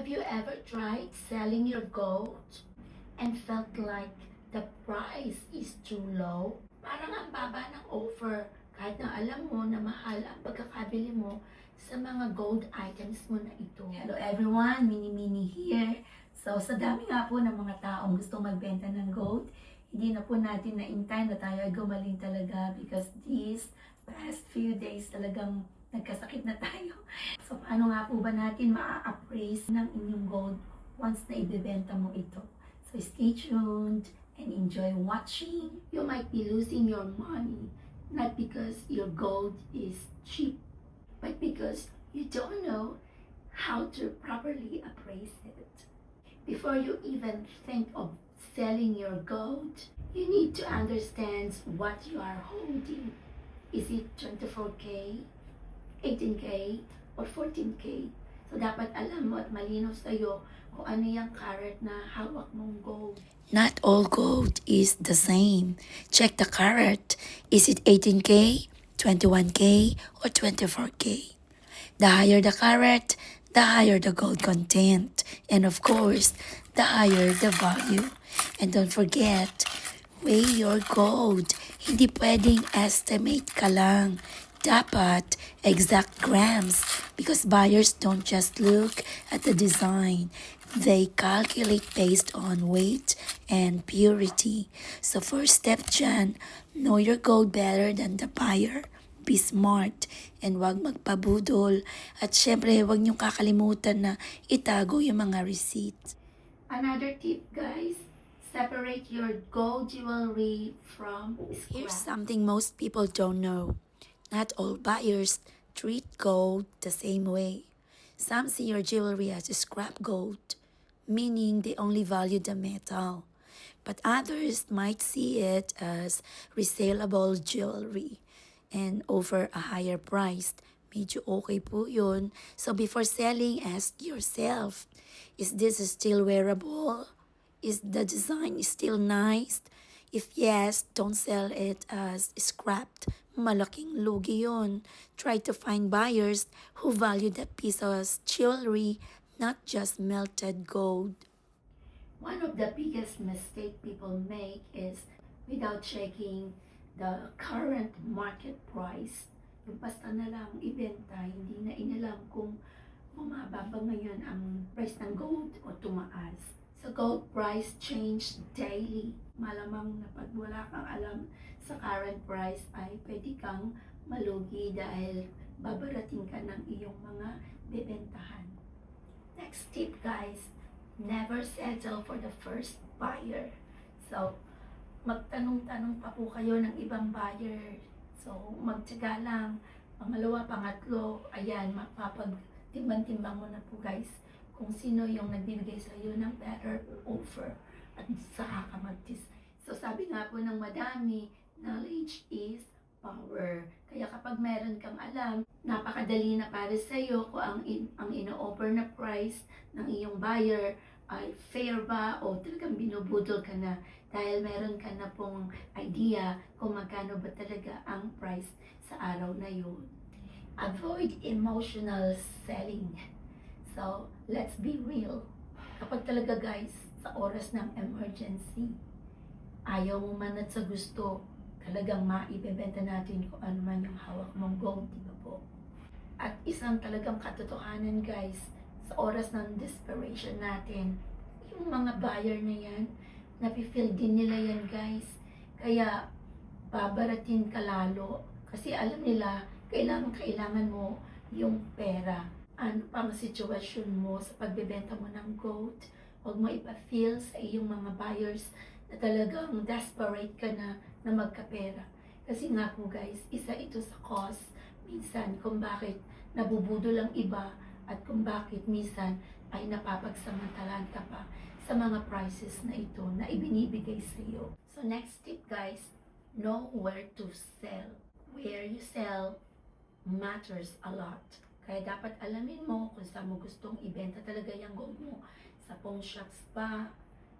Have you ever tried selling your gold and felt like the price is too low? Parang ang baba ng offer kahit na alam mo na mahal ang pagkakabili mo sa mga gold items mo na ito. Hello everyone, Mini here. So sa dami nga po ng mga taong gusto magbenta ng gold, hindi na po natin na-intay na tayo ay gumaling talaga because these past few days talagang nagkasakit na tayo. So, paano nga po ba natin maa-appraise ng inyong gold once na ibebenta mo ito? So, stay tuned and enjoy watching. You might be losing your money, not because your gold is cheap, but because you don't know how to properly appraise it. Before you even think of selling your gold, you need to understand what you are holding. Is it 24K? 18K or 14K. So, dapat alam mo at malinaw sa'yo kung ano yung carat na hawak mong gold. Not all gold is the same. Check the carat. Is it 18K, 21K, or 24K? The higher the carat, the higher the gold content. And of course, the higher the value. And don't forget, weigh your gold. Hindi pwedeng estimate ka lang. Dapat exact grams because buyers don't just look at the design. They calculate based on weight and purity. So first step dyan, know your gold better than the buyer. Be smart and wag magpabudol. At syempre, wag niyong kakalimutan na itago yung mga receipts. Another tip, guys, separate your gold jewelry from scrap. Here's something most people don't know. Not all buyers treat gold the same way. Some see your jewelry as scrap gold, meaning they only value the metal. But others might see it as resaleable jewelry and offer a higher price. Medyo okay po yun. So before selling, ask yourself, is this still wearable? Is the design still nice? If yes, don't sell it as scrapped. Malaking lugi yun. Try to find buyers who value that piece of jewelry, not just melted gold. One of the biggest mistake people make is without checking the current market price. Yung basta na lang ibenta, hindi na inalam kung bumaba ba ngayon ang price ng gold o tumaas. So gold price change daily. Malamang na pag wala kang alam sa current price ay pwede kang malugi dahil babarating ka ng iyong mga bebentahan. Next tip, guys, never settle for the first buyer. So, magtanong-tanong pa po kayo ng ibang buyer. So, magtiyaga lang. Pangalawa, pangatlo, ayan, mapapagtimbang-timbang mo na po, guys, kung sino yung nagbibigay sa iyo ng better offer at saka ka mag-decide. So sabi nga po ng madami, knowledge is power. Kaya kapag meron kang alam, napakadali na para sa iyo kung ang ino-offer na price ng iyong buyer ay fair ba o talagang binubudol ka na dahil meron ka na pong idea kung magkano ba talaga ang price sa araw na yun. Avoid emotional selling. So, let's be real. Kapag talaga, guys, sa oras ng emergency, ayaw mo man at sa gusto, talagang maibebenta natin kung ano man yung hawak mong gold, di ba po? At isang talagang katotohanan, guys, sa oras ng desperation natin, yung mga buyer na yan, napifeel din nila yan, guys. Kaya, babaratin ka lalo. Kasi alam nila, kailangan mo yung pera. Ano pang sitwasyon mo sa pagbebenta mo ng gold, huwag mo ipa-feel sa iyong mga buyers na talagang desperate ka na magkapera. Kasi nga po, guys, isa ito sa cause minsan kung bakit nabubudol ang iba at kung bakit minsan ay napapagsamantalaan ka pa sa mga prices na ito na ibinibigay sa iyo. So next tip, guys, know where to sell. Where you sell matters a lot. Kaya dapat alamin mo kung saan mo gustong ibenta talaga yung gold mo. Sa pawn shops ba,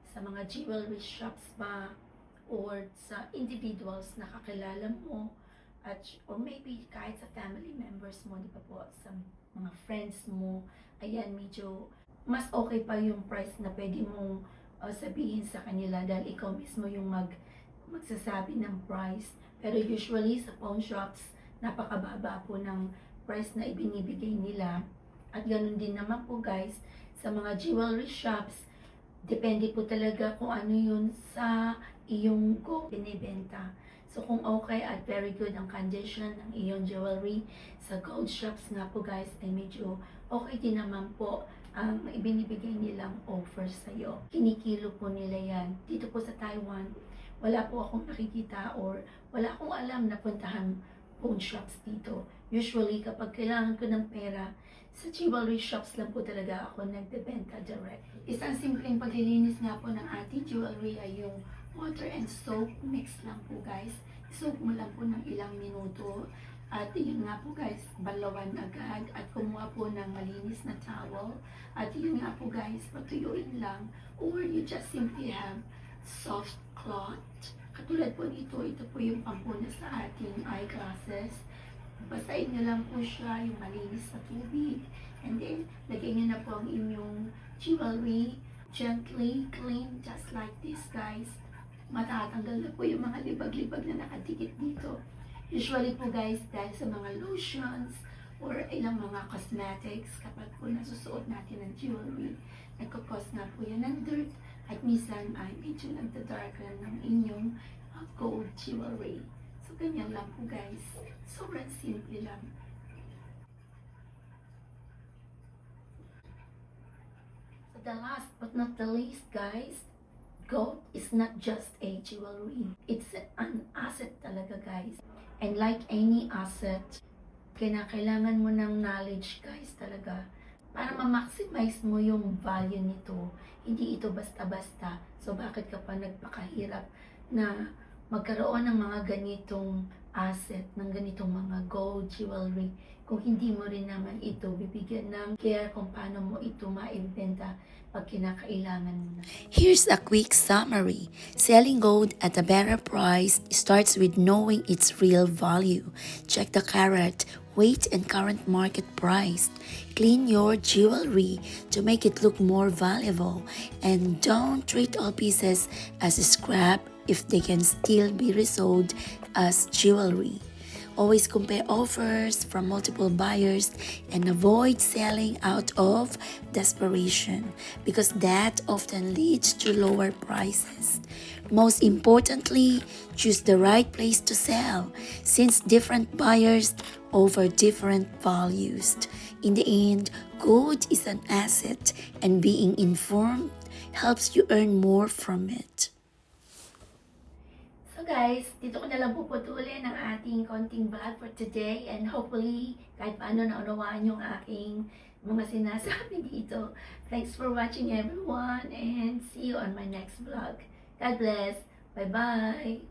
sa mga jewelry shops ba, or sa individuals na kakilala mo, at or maybe kahit sa family members mo, di ba po, sa mga friends mo. Ayan, medyo mas okay pa yung price na pwede mong sabihin sa kanila dahil ikaw mismo yung magsasabi ng price. Pero usually sa pawn shops, napakababa po ng price na ibinibigay nila. At ganun din naman po guys, sa mga jewelry shops, depende po talaga kung ano yun sa iyong gold binibenta. So kung okay at very good ang condition ng iyong jewelry, sa gold shops nga po guys ay medyo okay din naman po ang ibinibigay nilang offer sa'yo. Kinikilo po nila yan. Dito po sa Taiwan, wala po akong nakikita or wala akong alam na puntahan pawn shops dito. Usually, kapag kailangan ko ng pera, sa jewelry shops lang po talaga ako nagbebenta direct. Isang simpleng paglilinis nga po ng ating jewelry ay yung water and soap mix lang po guys. Soap mo lang po ng ilang minuto. At yun nga po guys, balawan agad at kumuha po ng malinis na towel. At yun nga po guys, patuyuin lang. Or you just simply have soft cloth. Katulad po nito, ito po yung pampuna sa ating eyeglasses. Basahin nyo lang po siya, yung malinis na tubig. And then, lagyan nyo na po ang inyong jewelry. Gently clean, just like this guys. Matatanggal na po yung mga libag-libag na nakadikit dito. Usually po guys, dahil sa mga lotions or ilang mga cosmetics, kapag po nasusuot natin ng jewelry, nagkakos nga po yan ng dirt at minsan ay medyo nagdadarken ng inyong gold jewelry. So ganyan lang po guys. Sobrang simple lang. So the last but not the least guys, gold is not just a jewelry. It's an asset talaga guys. And like any asset, kailangan mo ng knowledge guys talaga para ma-maximize mo yung value nito. Hindi ito basta-basta. So bakit ka pa nagpakahirap na magkaroon ng mga ganitong asset, ng ganitong mga gold jewelry, kung hindi mo rin naman ito bibigyan ng care kung paano mo ito maibenta pag kinakailangan mo na. Here's a quick summary. Selling gold at a better price starts with knowing its real value. Check the carat, weight, and current market price. Clean your jewelry to make it look more valuable. And don't treat all pieces as scrap if they can still be resold as jewelry. Always compare offers from multiple buyers and avoid selling out of desperation because that often leads to lower prices. Most importantly, choose the right place to sell since different buyers offer different values. In the end, gold is an asset and being informed helps you earn more from it. So guys, dito ko na lang puputulin ang ating konting vlog for today and hopefully kahit paano naunawaan yung aking mga sinasabi dito. Thanks for watching everyone and see you on my next vlog. God bless. Bye-bye.